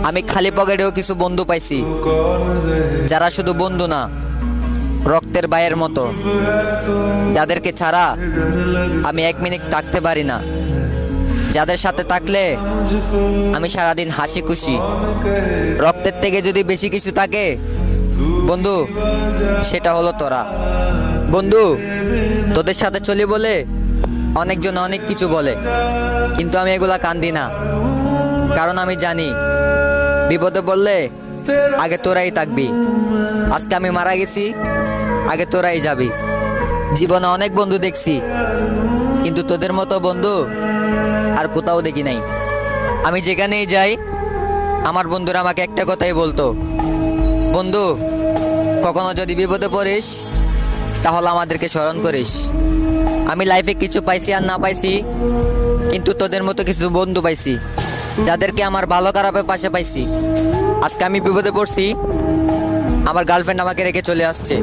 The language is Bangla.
আমি খালি পকেটেও কিছু বন্ধু পাইছি, যারা শুধু বন্ধু না, রক্তের ভাইয়ের মতো, যাদেরকে ছাড়া আমি 1 মিনিট থাকতে পারি না, যাদের সাথে থাকলে আমি সারাদিন হাসি খুশি। রক্তের থেকে যদি বেশি কিছু থাকে বন্ধু, সেটা হলো তোরা। বন্ধু, তোদের সাথে চলি বলে অনেকজন অনেক কিছু বলে, কিন্তু আমি এগুলা কান্দি না, কারণ আমি জানি বিপদে পড়লে আগে তোরাই থাকবি। আজকে আমি মারা গেছি, আগে তোরাই যাবি। জীবনে অনেক বন্ধু দেখছি, কিন্তু তোদের মতো বন্ধু আর কোথাও দেখি নাই। আমি যেখানেই যাই আমার বন্ধুরা আমাকে একটা কথাই বলতো, বন্ধু কখনো যদি বিপদে পড়িস তাহলে আমাদেরকে স্মরণ করিস। আমি লাইফে কিছু পাইছি আর না পাইছি, কিন্তু তোদের মতো কিছু বন্ধু পাইছি, যাদেরকে আমার ভালো খারাপের পাশে পাইছি। আজকে আমি বিপদে পড়ছি, আমার গার্লফ্রেন্ড আমাকে রেখে চলে আসছে,